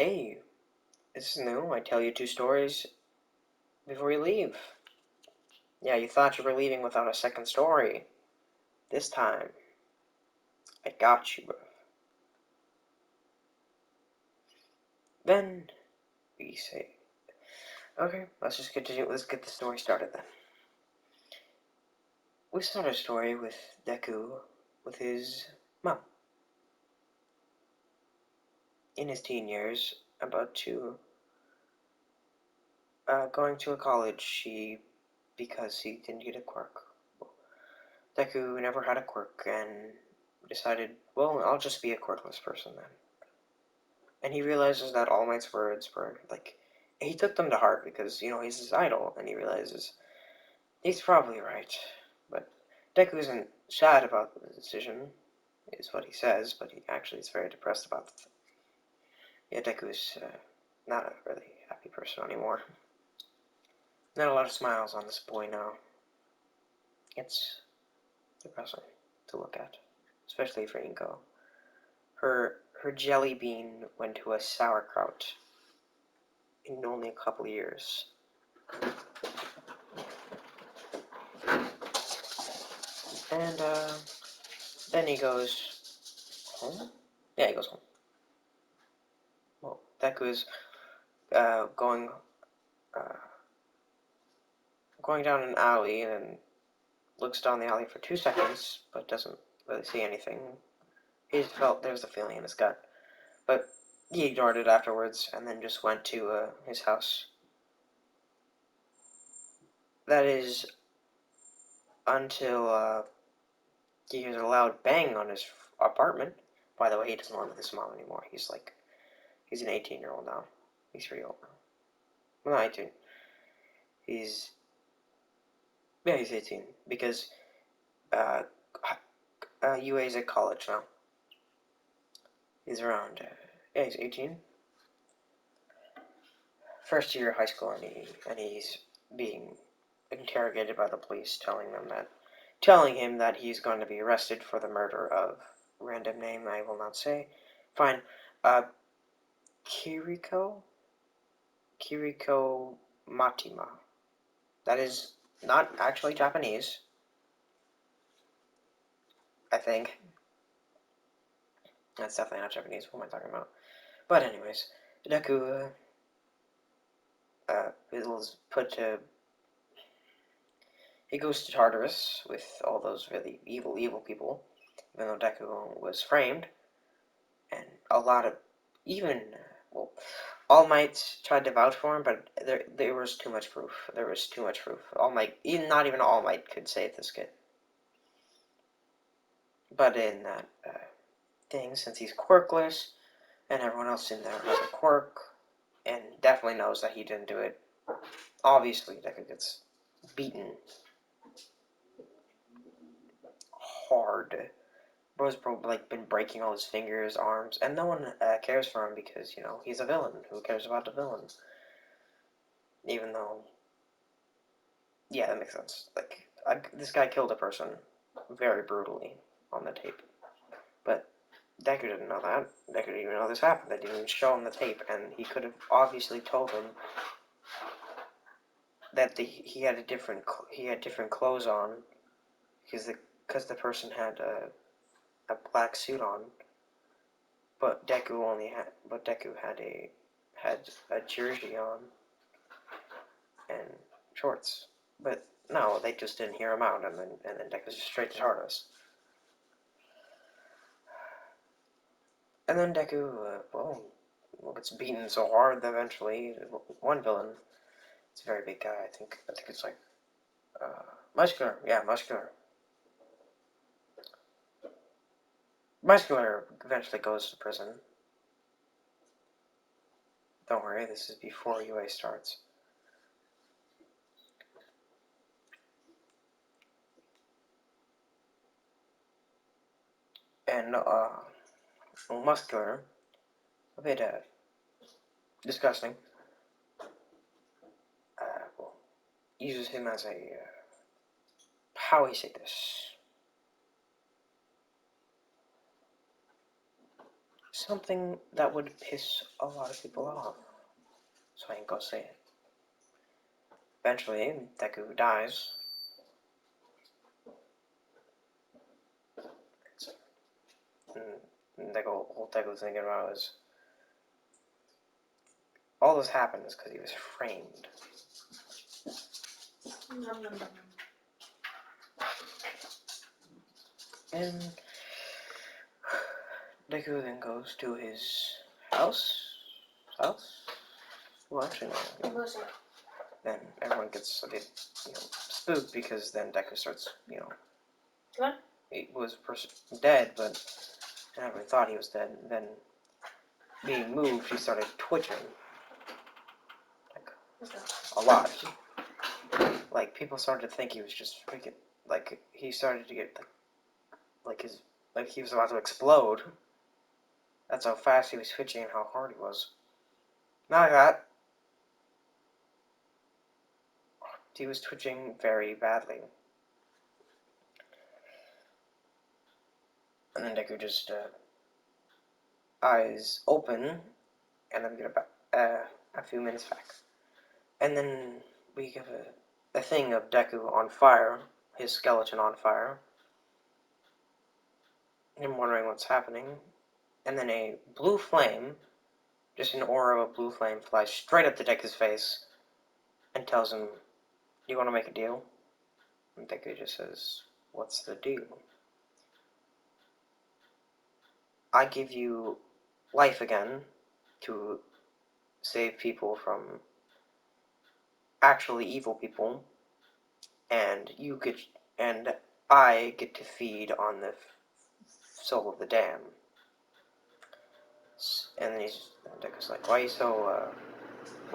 Hey, this is new. I tell you two stories before you leave. Yeah, you thought you were leaving without a second story. This time, I got you. Then, we say, okay, let's get the story started then. We start our story with Deku with his mom. In his teen years, about to going to a college, because he didn't get a quirk. Deku never had a quirk and decided, well, I'll just be a quirkless person then. And he realizes that All Might's words were like, he took them to heart because, he's his idol, and he realizes he's probably right. But Deku isn't sad about the decision, is what he says, but he actually is very depressed about it. Yeah, Deku's not a really happy person anymore. Not a lot of smiles on this boy now. It's depressing to look at, especially for Inko. Her jelly bean went to a sauerkraut in only a couple years. And then he goes home. Yeah, he goes home. Well, Deku is going down an alley and looks down the alley for 2 seconds, but doesn't really see anything. He just felt there was a feeling in his gut, but he ignored it afterwards and then just went to his house. That is until he hears a loud bang on his apartment. By the way, he doesn't live with his mom anymore. He's an 18-year-old now. He's pretty old now. Well, not 18. He's 18 because uh, UA's at college now. He's around. He's 18. First year of high school, and he's being interrogated by the police, telling him that he's going to be arrested for the murder of random name I will not say. Fine. Kiriko Matima. That is not actually Japanese, I think. That's definitely not Japanese. What am I talking about? But anyways, Deku is put to. He goes to Tartarus with all those really evil people, even though Deku was framed, and a lot of even well, All Might tried to vouch for him, but there was too much proof. There was too much proof. Not even All Might could save this kid. But in that thing, since he's quirkless, and everyone else in there has a quirk, and definitely knows that he didn't do it, obviously Deku gets beaten hard. Bro's been breaking all his fingers, arms, and no one cares for him because he's a villain. Who cares about the villain? Even though, yeah, that makes sense. This guy killed a person very brutally on the tape, but Deku didn't know that. Deku didn't even know this happened. They didn't even show him the tape, and he could have obviously told him that he had different clothes on because the person had a black suit on, but Deku had a jersey on and shorts. But no, they just didn't hear him out, and then Deku's just straight to Tartarus. And then Deku, gets beaten so hard that eventually one villain. It's a very big guy. I think it's like muscular. Yeah, muscular. Muscular eventually goes to prison. Don't worry, this is before UA starts. And muscular, a bit disgusting. Well, uses him as a how we say this something that would piss a lot of people off. So I ain't gonna say it. Eventually, Deku dies. And all Deku's thinking about is all this happened is because he was framed. And Deku then goes to his house. Well, actually, no. Then everyone gets a bit, spooked because then Deku starts, What? He was dead, but everyone thought he was dead. And then, being moved, he started twitching. Like, a lot. Like, people started to think he was just freaking, like, he started to get, like he was about to explode. That's how fast he was twitching and how hard he was. Not like that. He was twitching very badly. And then Deku just, eyes open, and then get a few minutes back. And then we get a thing of Deku on fire, his skeleton on fire. Him wondering what's happening. And then a blue flame, just an aura of a blue flame, flies straight up to Deku's face and tells him, "You want to make a deal?" And Deku just says, "What's the deal?" "I give you life again to save people from actually evil people, and and I get to feed on the soul of the dam." And then Deku's like, why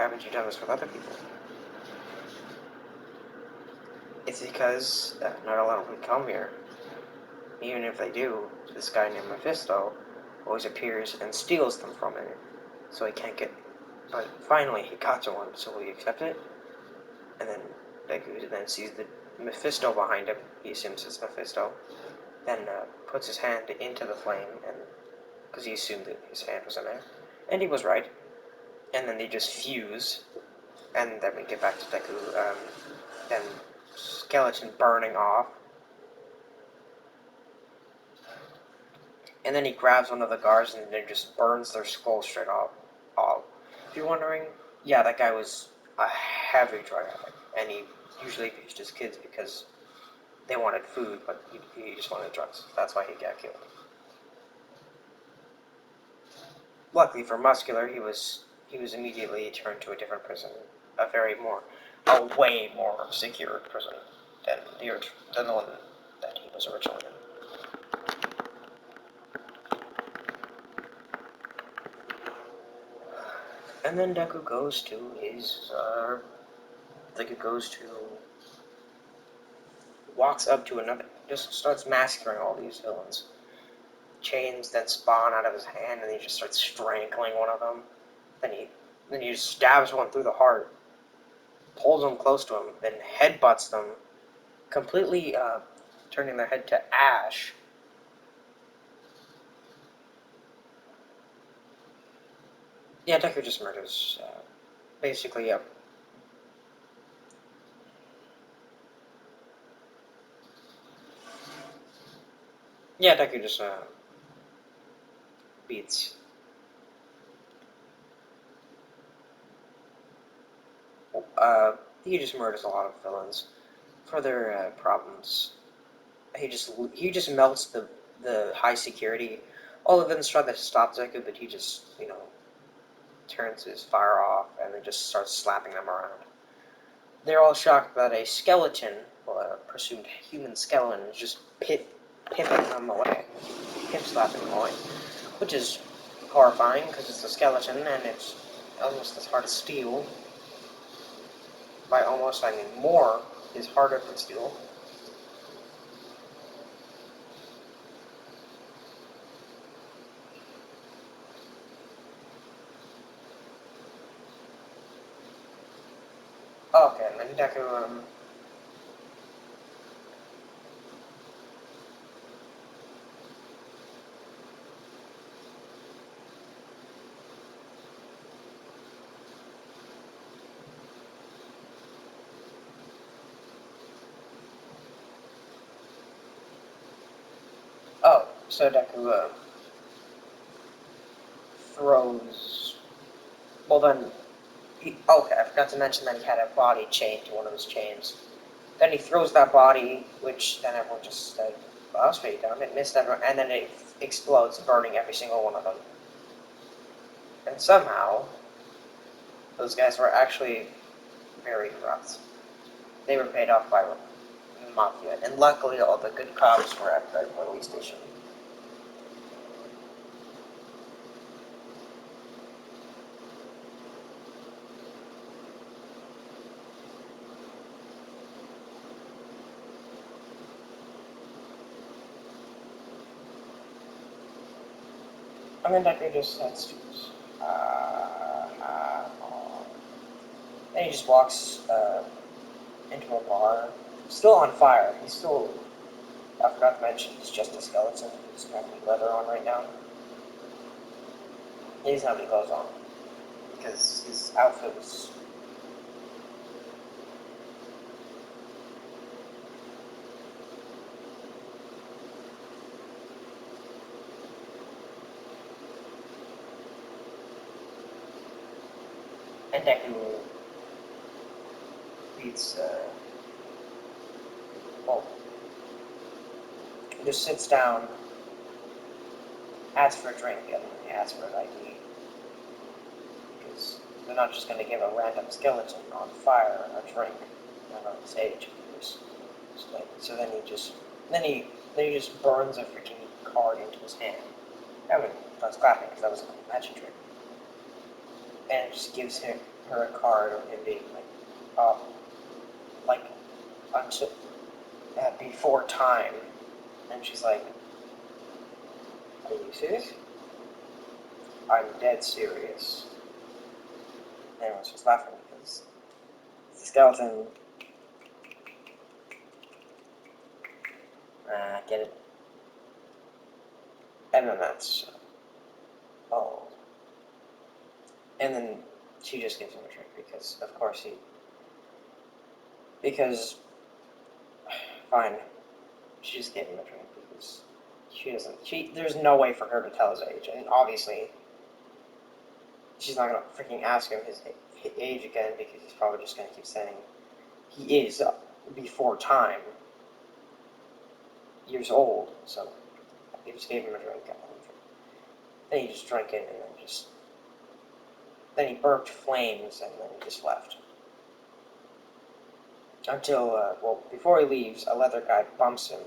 haven't you done this with other people?" "It's because not a lot of them come here. Even if they do, this guy named Mephisto always appears and steals them from it, so he can't get. But finally, he got to one, so will you accept it?" And then Deku then sees the Mephisto behind him. He assumes it's Mephisto. Then puts his hand into the flame, and because he assumed that his hand was in there, and he was right. And then they just fuse, and then we get back to Deku. Then skeleton burning off. And then he grabs one of the guards and then just burns their skull straight off. If you're wondering, yeah, that guy was a heavy drug addict, and he usually abused his kids because they wanted food, but he just wanted drugs. That's why he got killed. Luckily for Muscular, he was immediately turned to a different prison, a way more secure prison than the one that he was originally in. And then Deku goes to walks up to another, just starts massacring all these villains. Chains then spawn out of his hand, and he just starts strangling one of them. Then he just stabs one through the heart, pulls them close to him, then headbutts them, completely turning their head to ash. Yeah, Deku just murders, basically, yeah, Deku just beats. He just murders a lot of villains for their problems. He just melts the high security. All of them try to stop Deku, but he just turns his fire off and then just starts slapping them around. They're all shocked that a skeleton, well, a presumed human skeleton, is just pipping them away, pip slapping them away, which is horrifying because it's a skeleton and it's almost as hard as steel. By almost, I mean more is harder than steel. Okay, and then Deku, So Deku throws. Well, then. Okay, I forgot to mention that he had a body chained to one of his chains. Then he throws that body, which then everyone just said, well, that was pretty dumb. It missed everyone, and then it explodes, burning every single one of them. And somehow, those guys were actually very corrupt. They were paid off by mafia, and luckily all the good cops were at the police station. And then Deku just heads to his, and he just walks into a bar, still on fire. He's still, I forgot to mention, he's just a skeleton. He's got leather on right now. He doesn't have any clothes on, because his outfit was... And Deku beats, well, he just sits down, asks for a drink, and he asks for an ID. Because they're not just going to give a random skeleton on fire a drink on stage, of course. So then he just burns a freaking card into his hand. I mean, I was clapping because that was a magic trick. And it just gives her a card of him being like until before time. And she's like, "Are you serious?" "I'm dead serious." And everyone's just laughing because the skeleton. Get it? And then that's oh. And then she just gives him a drink because, of course, because fine, she just gave him a drink because there's no way for her to tell his age, and obviously she's not gonna freaking ask him his age again because he's probably just gonna keep saying he is before time years old. So he just gave him a drink. Then he just drank it, and then he burped flames, and then he just left. Until, well, before he leaves, a leather guy bumps him,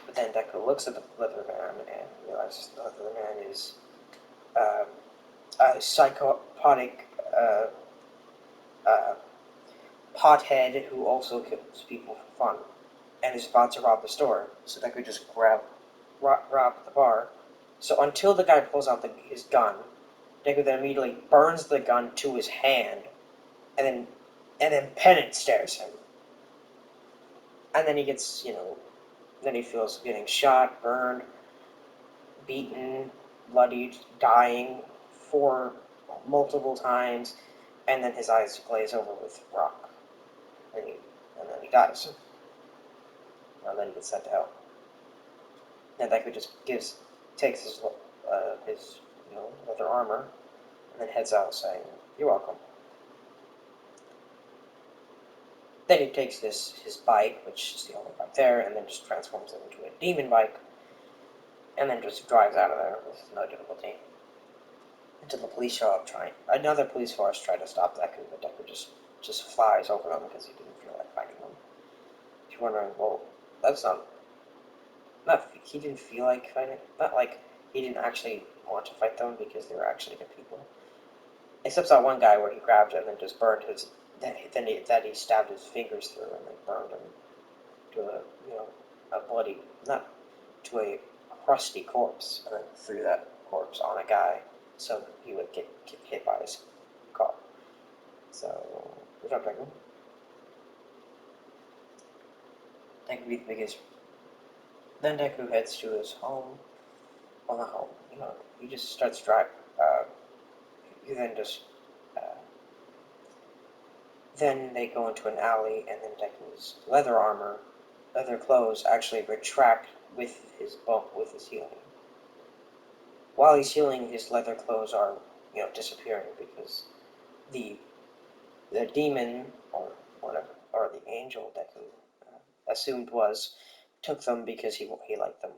but then Deku looks at the leather man and realizes the leather man is a psychopathic uh, pothead who also kills people for fun, and is about to rob the store. So Deku just rob the bar. So until the guy pulls out his gun, Deku then immediately burns the gun to his hand, and then Pennant stares him. And then he gets, then he feels getting shot, burned, beaten, bloodied, dying for multiple times, and then his eyes glaze over with rock. And, then he dies. And then he gets sent to hell. And Deku just takes his leather armor, and then heads out saying, "You're welcome." Then he takes his bike, which is the only bike there, and then just transforms it into a demon bike, and then just drives out of there with no difficulty. Until the police show up another police force tried to stop Deku, but Deku just flies over them because he didn't feel like fighting them. If you're wondering, well, that's not he didn't feel like fighting, not like he didn't actually want to fight them because they were actually good people. Except that one guy where he grabbed him and then just burned he stabbed his fingers through and then burned him to a bloody, not to a crusty corpse, and then threw that corpse on a guy so he would get hit by his car. So, good job, Deku. Deku because then Deku heads to his home. Well, not home. He just starts driving. He then just then they go into an alley, and then Deku's leather clothes actually retract with his bump, with his healing. While he's healing, his leather clothes are, disappearing because the the demon or whatever, or the angel that he assumed was, took them because he liked them.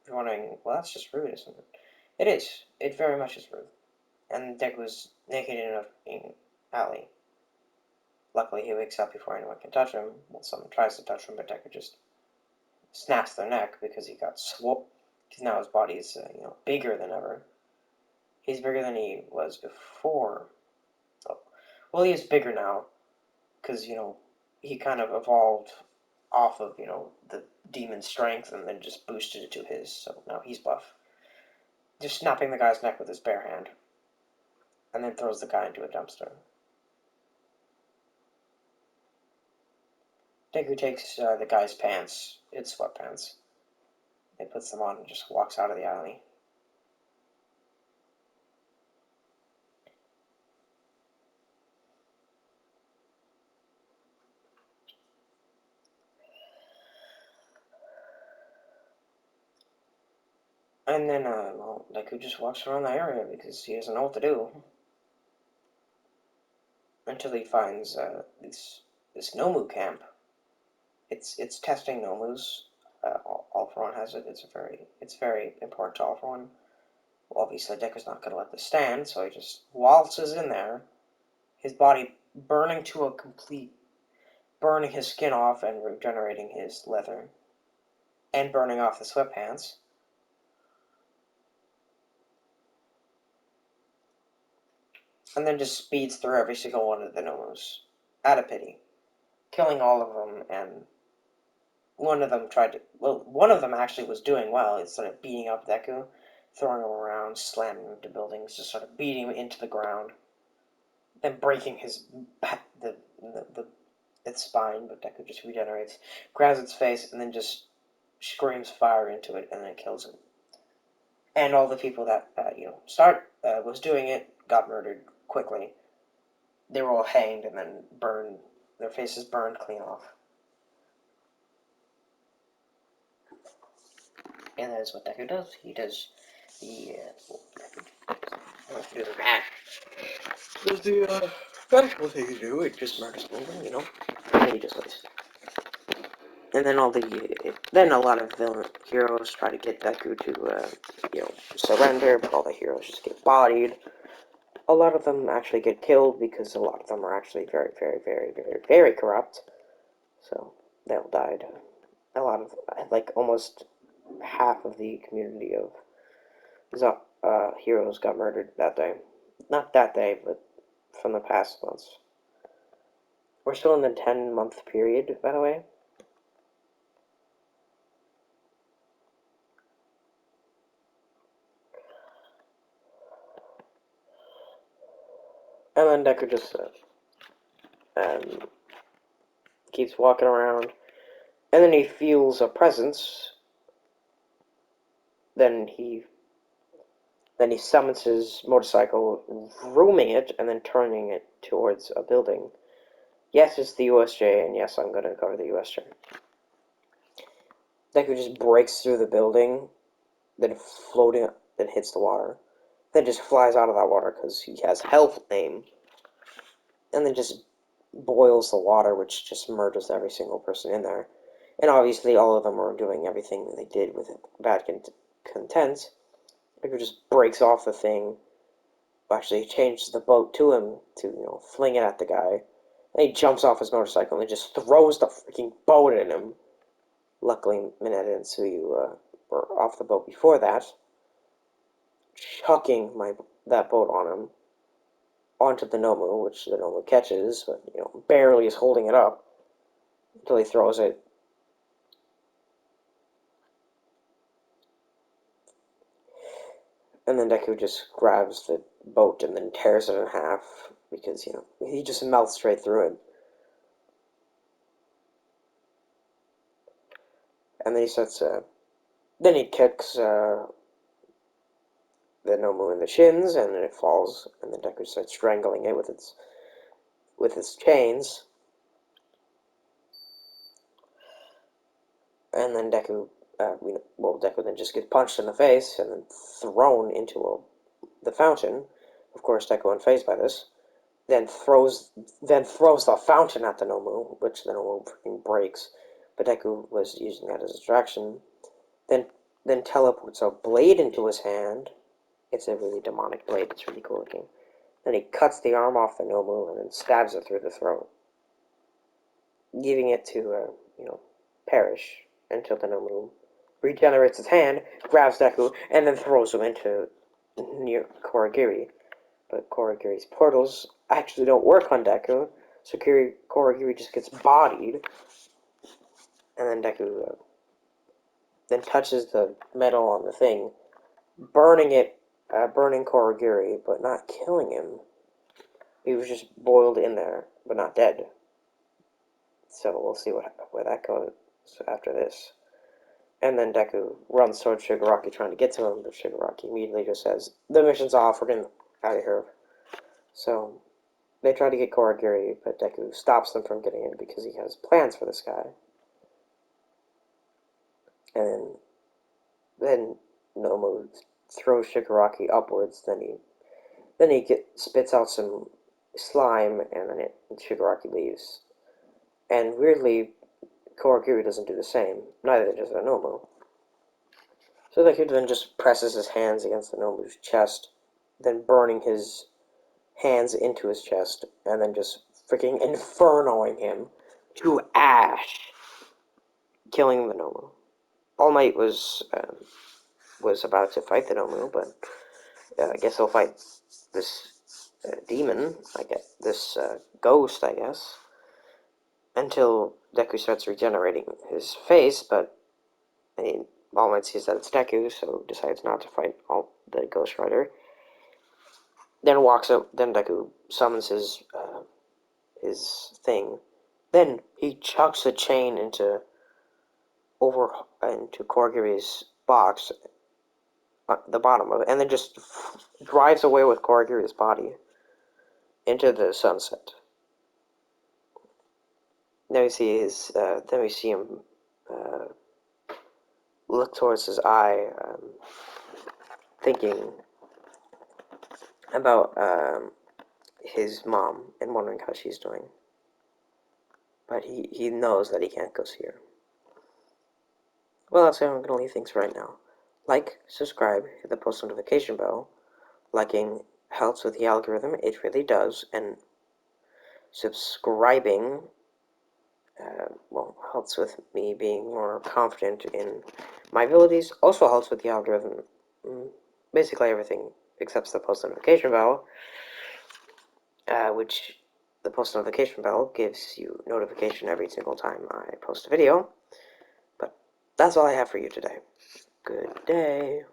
You're wondering, well, that's just rude, isn't it? It is. It very much is rude. And Deku was naked in alley. Luckily, he wakes up before anyone can touch him. Well, someone tries to touch him, but Deku just snaps their neck because he got swole. Because now his body is, bigger than ever. He's bigger than he was before. Oh. Well, he is bigger now because, he kind of evolved off of, the demon strength and then just boosted it to his. So now he's buff. Just snapping the guy's neck with his bare hand. And then throws the guy into a dumpster. Deku takes the guy's pants, it's sweatpants, and puts them on and just walks out of the alley. And then, Deku just walks around the area because he doesn't know what to do. Until he finds this Nomu camp. It's testing Nomus. All for One has it. It's very important to All for One. Well, obviously Deku's not going to let this stand, so he just waltzes in there, his body burning to a complete, burning his skin off and regenerating his leather, and burning off the sweatpants. And then just speeds through every single one of the Nomus, out of pity, killing all of them. And one of them one of them actually was doing well. It started beating up Deku, throwing him around, slamming him into buildings, just sort of beating him into the ground, then breaking his its spine. But Deku just regenerates, grabs its face, and then just screams fire into it, and then kills it. And all the people that was doing it got murdered quickly. They were all hanged and then burned. Their faces burned clean off. And that is what Deku does. He does the does the medical thing to do. It just murders people, and he just waits. And then then a lot of villain heroes try to get Deku to surrender, but all the heroes just get bodied. A lot of them actually get killed because a lot of them are actually very, very, very, very, very corrupt. So they all died. A lot of, like, almost half of the community of heroes got murdered that day. Not that day, but from the past months. We're still in the 10-month period, by the way. And then Deku just um, keeps walking around. And then he feels a presence. Then he summons his motorcycle, rooming it, and then turning it towards a building. Yes, it's the USJ, and yes, I'm going to cover the USJ. Deku just breaks through the building, then hits the water, then just flies out of that water because he has health aim, and then just boils the water, which just murders every single person in there. And obviously, all of them are doing everything that they did with bad content. Deku just breaks off the thing, actually changes the boat to him to, fling it at the guy. And he jumps off his motorcycle and just throws the freaking boat at him. Luckily, Mineta and Suyu were off the boat before that, chucking that boat on him, onto the Nomu, which the Nomu catches, but, barely is holding it up until he throws it. And then Deku just grabs the boat and then tears it in half because, he just melts straight through it. And then he starts, then he kicks the Nomu in the shins, and then it falls, and then Deku starts strangling it with its chains. And then Deku, Deku then just gets punched in the face and then thrown into the fountain. Of course, Deku, unfazed by this, then throws the fountain at the Nomu, which the Nomu freaking breaks. But Deku was using that as a distraction. Then then teleports a blade into his hand. It's a really demonic blade. It's really cool looking. Then he cuts the arm off the Nomu and then stabs it through the throat, giving it to perish until the Nomu regenerates his hand, grabs Deku, and then throws him into near Korigiri. But Korigiri's portals actually don't work on Deku, so Korigiri just gets bodied, and then Deku then touches the metal on the thing, burning Korigiri, but not killing him. He was just boiled in there, but not dead. So we'll see where that goes after this. And then Deku runs towards Shigaraki trying to get to him, but Shigaraki immediately just says, "The mission's off, we're getting out of here." So they try to get Korigiri, but Deku stops them from getting in because he has plans for this guy. And then Nomu throws Shigaraki upwards, then he spits out some slime, and then Shigaraki leaves. And weirdly, Korigiri doesn't do the same. Neither does Nomu. So Deku then just presses his hands against the Nomu's chest, then burning his hands into his chest, and then just freaking infernoing him to ash, killing the Nomu. All Might was about to fight the Nomu, but I guess he'll fight this demon, I guess, this ghost, I guess, until Deku starts regenerating his face, but All Might sees that it's Deku, so decides not to fight the Ghost Rider. Then walks up. Then Deku summons his thing. Then he chucks a chain into Korigiri's box, the bottom of it, and then just drives away with Korigiri's body into the sunset. Then we see him uh, look towards his eye, thinking about his mom and wondering how she's doing. But he knows that he can't go see her. Well, that's how I'm going to leave things right now. Like, subscribe, hit the post notification bell. Liking helps with the algorithm, it really does, and subscribing, helps with me being more confident in my abilities, also helps with the algorithm. Basically everything except the post notification bell, which the post notification bell gives you notification every single time I post a video. But that's all I have for you today. Good day.